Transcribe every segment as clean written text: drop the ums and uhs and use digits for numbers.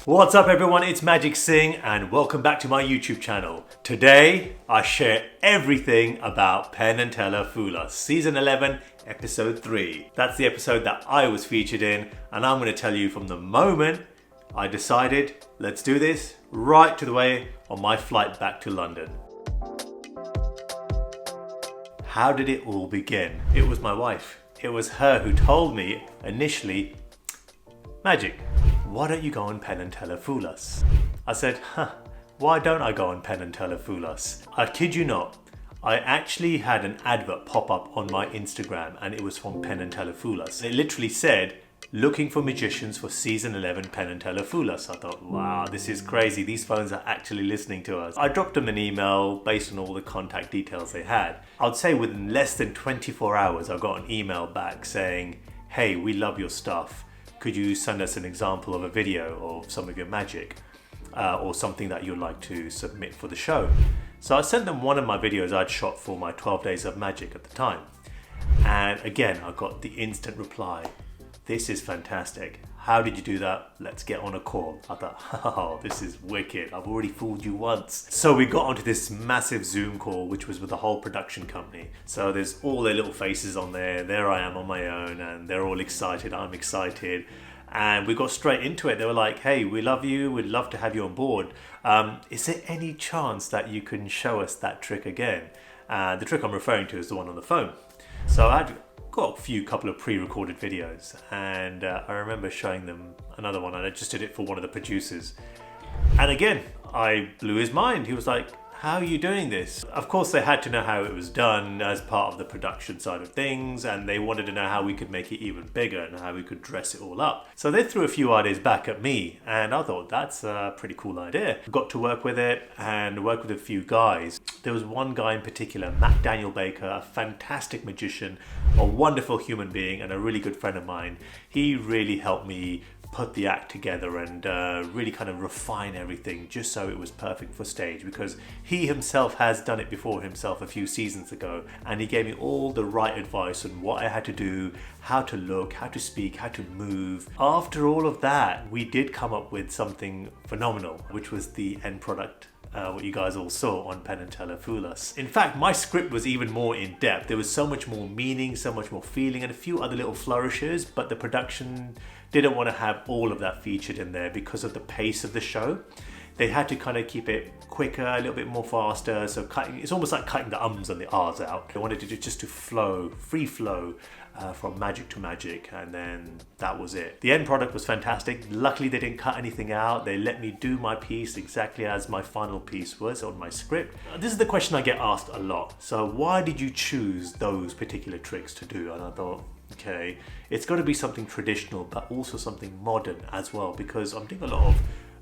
What's up everyone, it's Magic Singh and welcome back to my YouTube channel. Today I share everything about Penn Teller Fool Us, Season 11, Episode 3. That's the episode that I was featured in, and I'm going to tell you from the moment I decided, let's do this, right to the way on my flight back to London. How did it all begin? It was my wife. It was her who told me initially, Magic, why don't you go on Penn Teller Fool Us? I said, why don't I go on Penn Teller Fool Us? I kid you not, I actually had an advert pop up on my Instagram and it was from Penn Teller Fool Us. It literally said, looking for magicians for season 11 Penn Teller Fool Us. I thought, wow, this is crazy. These phones are actually listening to us. I dropped them an email based on all the contact details they had. I'd say within less than 24 hours, I got an email back saying, hey, we love your stuff. Could you send us an example of a video of some of your magic or something that you'd like to submit for the show? So I sent them one of my videos I'd shot for my 12 Days of Magic at the time. And again, I got the instant reply. This is fantastic. How did you do that? Let's get on a call. I thought, oh, this is wicked. I've already fooled you once. So we got onto this massive Zoom call, which was with the whole production company. So there's all their little faces on there. There I am on my own and they're all excited. I'm excited. And we got straight into it. They were like, hey, we love you. We'd love to have you on board. Is there any chance that you can show us that trick again? The trick I'm referring to is the one on the phone. So I'd got a couple of pre-recorded videos and I remember showing them another one and I just did it for one of the producers. And again, I blew his mind. He was like, how are you doing this? Of course, they had to know how it was done as part of the production side of things, and they wanted to know how we could make it even bigger and how we could dress it all up. So they threw a few ideas back at me, and I thought that's a pretty cool idea. Got to work with it and work with a few guys. There was one guy in particular, Matt Daniel Baker, a fantastic magician, a wonderful human being, and a really good friend of mine. He really helped me put the act together and really kind of refine everything just so it was perfect for stage, because he himself has done it before himself a few seasons ago, and he gave me all the right advice on what I had to do, how to look, how to speak, how to move. After all of that, we did come up with something phenomenal, which was the end product. What you guys all saw on Penn Teller Fool Us. In fact, my script was even more in depth. There was so much more meaning, so much more feeling, and a few other little flourishes, but the production didn't want to have all of that featured in there because of the pace of the show. They had to kind of keep it quicker, a little bit more faster. So it's almost like cutting the ums and the ahs out. They wanted it just to flow, free flow from magic to magic, and then that was it. The end product was fantastic. Luckily, they didn't cut anything out. They let me do my piece exactly as my final piece was on my script. This is the question I get asked a lot. So why did you choose those particular tricks to do? And I thought, okay, it's got to be something traditional, but also something modern as well, because I'm doing a lot of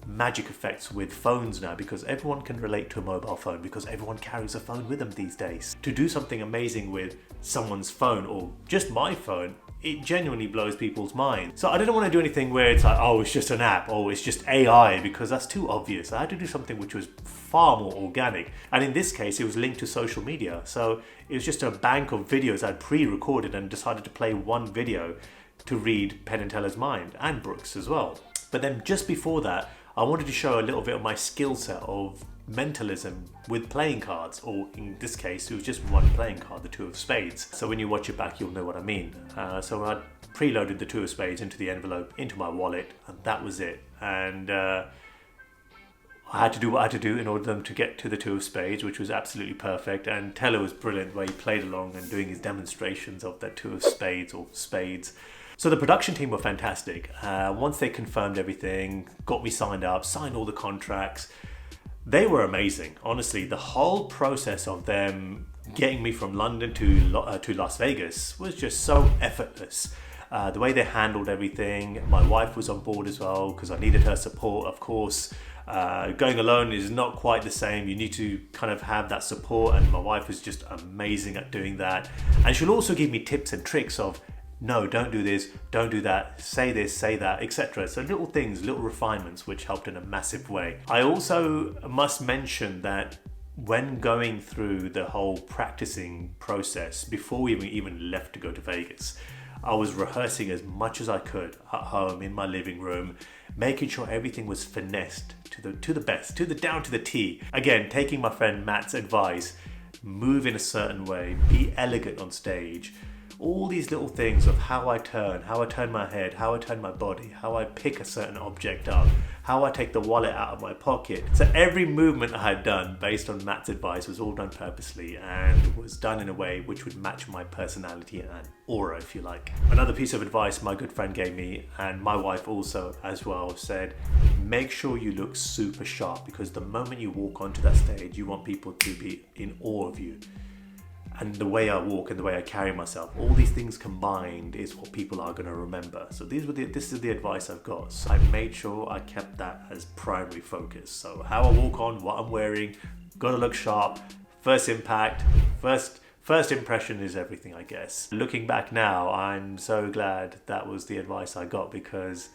magic effects with phones now, because everyone can relate to a mobile phone, because everyone carries a phone with them these days. To do something amazing with someone's phone or just my phone, it genuinely blows people's minds. So I didn't want to do anything where it's like, oh, it's just an app, or it's just AI, because that's too obvious. I had to do something which was far more organic. And in this case, it was linked to social media. So it was just a bank of videos I'd pre-recorded and decided to play one video to read Penn Teller's mind, and Brooks as well. But then just before that, I wanted to show a little bit of my skill set of mentalism with playing cards, or in this case, it was just one playing card, the Two of Spades. So when you watch it back, you'll know what I mean. So I preloaded the Two of Spades into the envelope, into my wallet, and that was it. And I had to do what I had to do in order for them to get to the Two of Spades, which was absolutely perfect. And Teller was brilliant, where he played along and doing his demonstrations of that Two of Spades or spades. So the production team were fantastic. Once they confirmed everything, got me signed up, signed all the contracts, they were amazing. Honestly, the whole process of them getting me from London to Las Vegas was just so effortless. The way they handled everything, my wife was on board as well because I needed her support, of course. Going alone is not quite the same. You need to kind of have that support, and my wife was just amazing at doing that. And she'll also give me tips and tricks of, no, don't do this, don't do that, say this, say that, etc. So little things, little refinements which helped in a massive way. I also must mention that when going through the whole practicing process before we even left to go to Vegas, I was rehearsing as much as I could at home in my living room, making sure everything was finessed to the best, down to the T. Again, taking my friend Matt's advice, move in a certain way, be elegant on stage. All these little things of how I turn my head, how I turn my body, how I pick a certain object up, how I take the wallet out of my pocket. So every movement I had done based on Matt's advice was all done purposely and was done in a way which would match my personality and aura, if you like. Another piece of advice my good friend gave me, and my wife also as well, said, make sure you look super sharp, because the moment you walk onto that stage, you want people to be in awe of you. And the way I walk and the way I carry myself, all these things combined is what people are going to remember. So this is the advice I've got. So I made sure I kept that as primary focus. So how I walk on, what I'm wearing, gotta look sharp. First impact, first impression is everything, I guess. Looking back now, I'm so glad that was the advice I got, because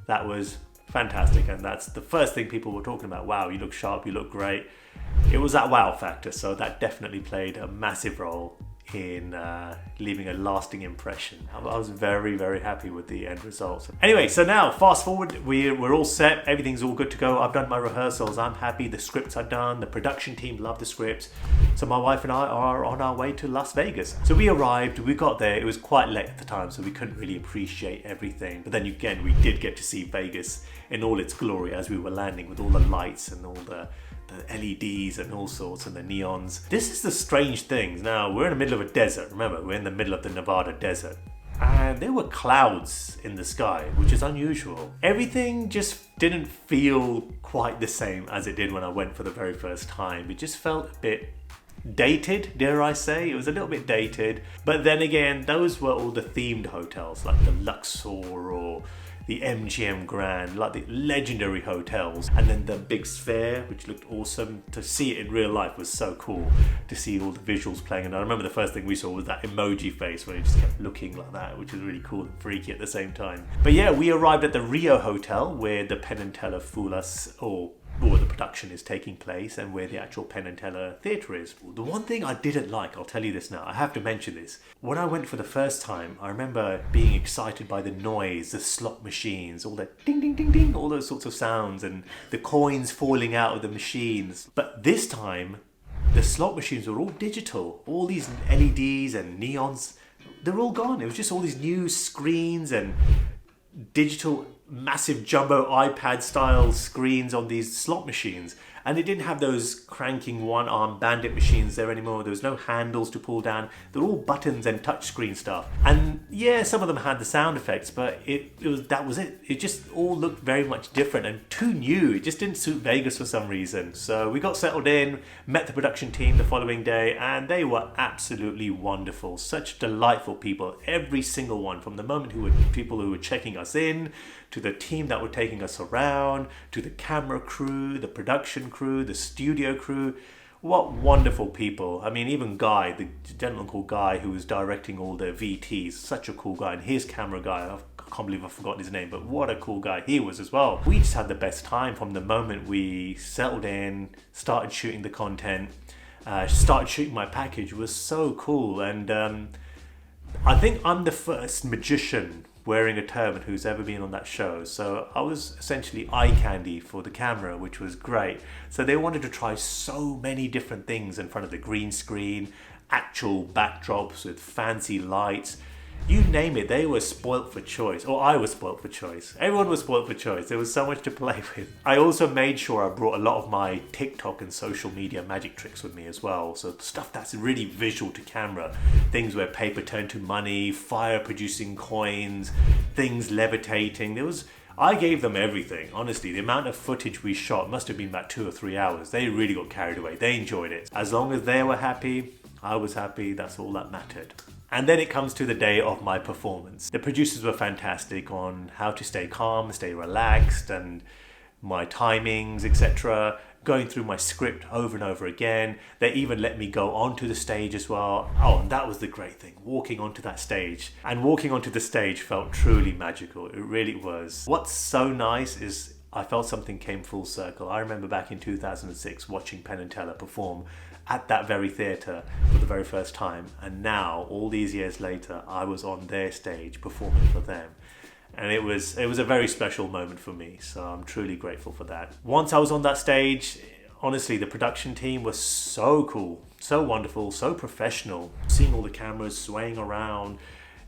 that was fantastic. And that's the first thing people were talking about. Wow, you look sharp, you look great. It was that wow factor, so that definitely played a massive role in leaving a lasting impression. I was very, very happy with the end results. Anyway, so now fast forward, we're all set, everything's all good to go. I've done my rehearsals, I'm happy, the scripts are done, the production team love the scripts. So my wife and I are on our way to Las Vegas. So we arrived, we got there, it was quite late at the time, so we couldn't really appreciate everything. But then again, we did get to see Vegas in all its glory as we were landing, with all the lights and all the LEDs and all sorts, and the neons. This is the strange things. Now, we're in the middle of a desert. Remember, we're in the middle of the Nevada desert. And there were clouds in the sky, which is unusual. Everything just didn't feel quite the same as it did when I went for the very first time. It just felt a bit dated, dare I say. It was a little bit dated. But then again, those were all the themed hotels, like the Luxor or the MGM Grand, like the legendary hotels. And then the big sphere, which looked awesome. To see it in real life was so cool, to see all the visuals playing. And I remember the first thing we saw was that emoji face where it just kept looking like that, which was really cool and freaky at the same time. But yeah, we arrived at the Rio Hotel, where the Penn Teller Fool Us, or the production is taking place, and where the actual Penn Teller theatre is. The one thing I didn't like, I'll tell you this now, I have to mention this. When I went for the first time, I remember being excited by the noise, the slot machines, all that ding, ding, ding, ding, all those sorts of sounds, and the coins falling out of the machines. But this time, the slot machines were all digital. All these LEDs and neons, they're all gone. It was just all these new screens and digital massive jumbo iPad style screens on these slot machines, and it didn't have those cranking one-arm bandit machines there anymore. There was no handles to pull down. They're all buttons and touchscreen stuff. And yeah, some of them had the sound effects, but that was it. It just all looked very much different and too new. It just didn't suit Vegas for some reason. So we got settled in, met the production team the following day, and they were absolutely wonderful. Such delightful people, every single one, from the moment people who were checking us in, to the team that were taking us around, to the camera crew, the production crew, the studio crew. What wonderful people. I mean, even Guy, the gentleman called Guy, who was directing all the VTs, such a cool guy, and his camera guy, I can't believe I've forgotten his name, but what a cool guy he was as well. We just had the best time from the moment we settled in, started shooting the content, started shooting my package. It was so cool. And I think I'm the first magician wearing a turban who's ever been on that show. So I was essentially eye candy for the camera, which was great. So they wanted to try so many different things in front of the green screen, actual backdrops with fancy lights. You name it, they were spoilt for choice. Or I was spoilt for choice. Everyone was spoilt for choice. There was so much to play with. I also made sure I brought a lot of my TikTok and social media magic tricks with me as well. So stuff that's really visual to camera. Things where paper turned to money, fire producing coins, things levitating. I gave them everything. Honestly, the amount of footage we shot must have been about 2 or 3 hours. They really got carried away. They enjoyed it. As long as they were happy, I was happy. That's all that mattered. And then it comes to the day of my performance. The producers were fantastic on how to stay calm, stay relaxed, and my timings, etc. Going through my script over and over again. They even let me go onto the stage as well. Oh, and that was the great thing, walking onto that stage. And walking onto the stage felt truly magical. It really was. What's so nice is I felt something came full circle. I remember back in 2006 watching Penn Teller perform at that very theatre for the very first time. And now, all these years later, I was on their stage performing for them. And it was a very special moment for me. So I'm truly grateful for that. Once I was on that stage, honestly, the production team was so cool, so wonderful, so professional. Seeing all the cameras swaying around,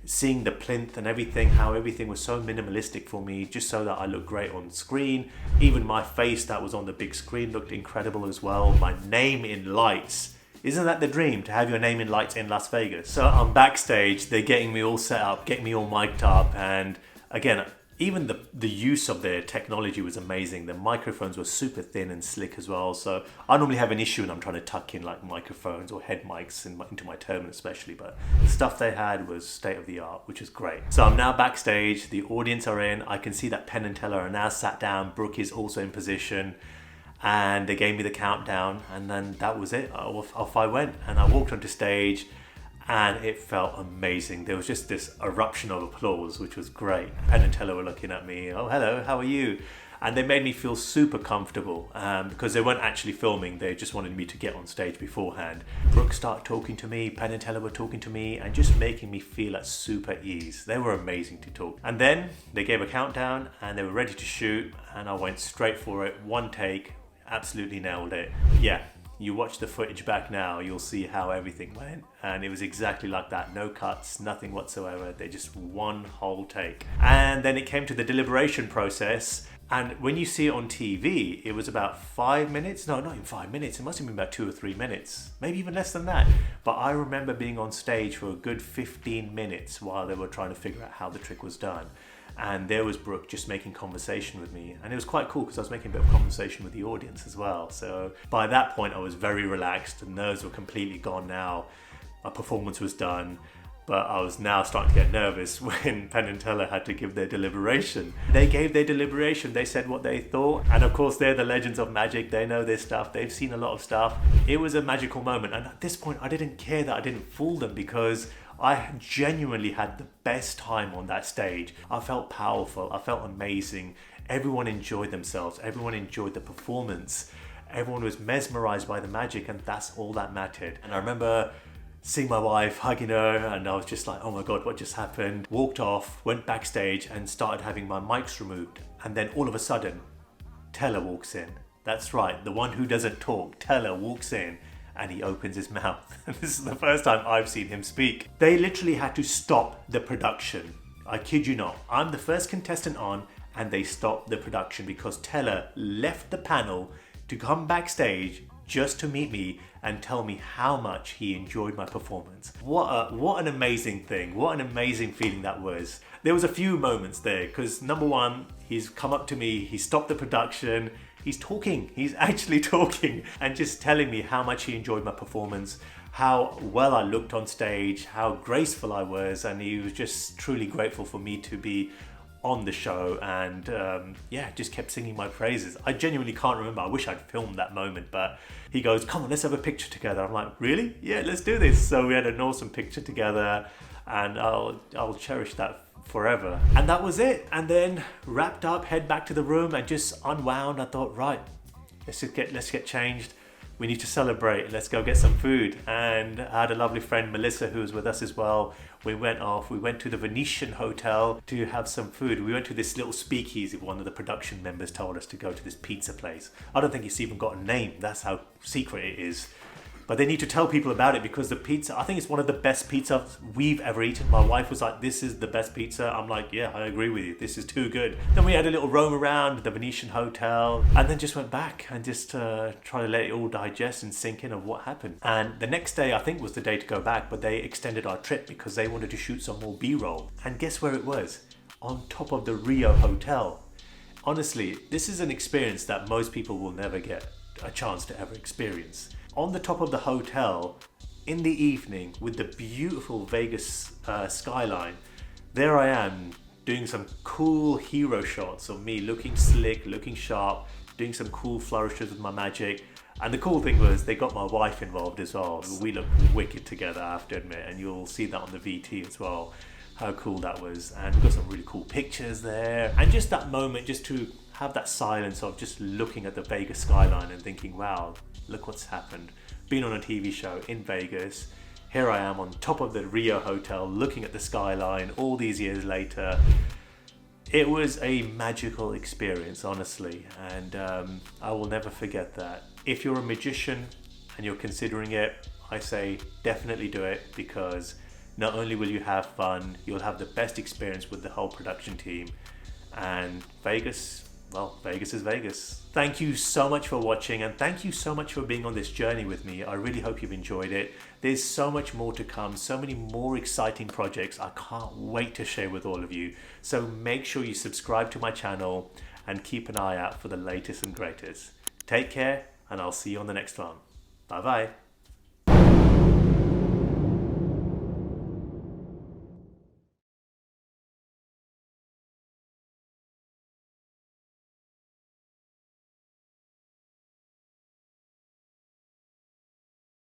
seeing the plinth and everything, how everything was so minimalistic for me, just so that I looked great on screen. Even my face that was on the big screen looked incredible as well. My name in lights. Isn't that the dream, to have your name in lights in Las Vegas? So I'm backstage, they're getting me all set up, getting me all mic'd up, and again, even the use of their technology was amazing. The microphones were super thin and slick as well. So I normally have an issue when I'm trying to tuck in like microphones or head mics into my turban especially. But the stuff they had was state of the art, which is great. So I'm now backstage. The audience are in. I can see that Penn and Teller are now sat down. Brooke is also in position. And they gave me the countdown. And then that was it. Off I went. And I walked onto stage. And it felt amazing. There was just this eruption of applause, which was great. Penn and Teller were looking at me, oh, hello, how are you? And they made me feel super comfortable because they weren't actually filming. They just wanted me to get on stage beforehand. Brooke started talking to me, Penn and Teller were talking to me, and just making me feel at super ease. They were amazing to talk. And then they gave a countdown and they were ready to shoot. And I went straight for it, one take, absolutely nailed it. Yeah. You watch the footage back now, you'll see how everything went. And it was exactly like that. No cuts, nothing whatsoever. They just one whole take. And then it came to the deliberation process. And when you see it on TV, it was about 5 minutes. No, not even 5 minutes. It must have been about 2 or 3 minutes. Maybe even less than that. But I remember being on stage for a good 15 minutes while they were trying to figure out how the trick was done. And there was Brooke just making conversation with me. And it was quite cool because I was making a bit of conversation with the audience as well. So by that point, I was very relaxed. The nerves were completely gone now. My performance was done. But I was now starting to get nervous when Penn and Teller had to give their deliberation. They gave their deliberation. They said what they thought. And of course, they're the legends of magic. They know their stuff. They've seen a lot of stuff. It was a magical moment. And at this point, I didn't care that I didn't fool them because I genuinely had the best time on that stage. I felt powerful. I felt amazing. Everyone enjoyed themselves. Everyone enjoyed the performance. Everyone was mesmerized by the magic, and that's all that mattered. And I remember seeing my wife, hugging her, and I was just like, oh my God, what just happened? Walked off, went backstage and started having my mics removed. And then all of a sudden, Teller walks in. That's right, the one who doesn't talk. Teller walks in. And he opens his mouth. This is the first time I've seen him speak. They literally had to stop the production. I kid you not. I'm the first contestant on, and they stopped the production because Teller left the panel to come backstage just to meet me and tell me how much he enjoyed my performance. What an amazing thing. What an amazing feeling that was. There was a few moments there because number one, he's come up to me, he stopped the production, he's talking, he's actually talking and just telling me how much he enjoyed my performance, how well I looked on stage, how graceful I was, and he was just truly grateful for me to be on the show and just kept singing my praises. I genuinely can't remember. I wish I'd filmed that moment, but he goes, come on, let's have a picture together. I'm like, really? Yeah, let's do this. So we had an awesome picture together and I'll cherish that forever. And that was it. And then wrapped up, head back to the room and just unwound. I thought, right, let's get changed. We need to celebrate. Let's go get some food. And I had a lovely friend, Melissa, who was with us as well. We went to the Venetian Hotel to have some food. We went to this little speakeasy. One of the production members told us to go to this pizza place. I don't think it's even got a name. That's how secret it is. But they need to tell people about it because the pizza, I think it's one of the best pizzas we've ever eaten. My wife was like, this is the best pizza. I'm like, yeah, I agree with you. This is too good. Then we had a little roam around the Venetian Hotel and then just went back and just try to let it all digest and sink in of what happened. And the next day, I think, was the day to go back, but they extended our trip because they wanted to shoot some more B-roll. And guess where it was? On top of the Rio Hotel. Honestly, this is an experience that most people will never get a chance to ever experience. On the top of the hotel, in the evening, with the beautiful Vegas skyline, there I am doing some cool hero shots of me looking slick, looking sharp, doing some cool flourishes with my magic. And the cool thing was they got my wife involved as well. We looked wicked together, I have to admit, and you'll see that on the VT as well, how cool that was. And we got some really cool pictures there. And just that moment, just to have that silence of just looking at the Vegas skyline and thinking, wow, look what's happened. been on a TV show in Vegas. Here I am on top of the Rio Hotel looking at the skyline all these years later. It was a magical experience, honestly, and I will never forget that. If you're a magician and you're considering it, I say definitely do it, because not only will you have fun, you'll have the best experience with the whole production team, and Vegas, well, Vegas is Vegas. Thank you so much for watching, and thank you so much for being on this journey with me. I really hope you've enjoyed it. There's so much more to come, so many more exciting projects I can't wait to share with all of you. So make sure you subscribe to my channel and keep an eye out for the latest and greatest. Take care, and I'll see you on the next one. Bye bye.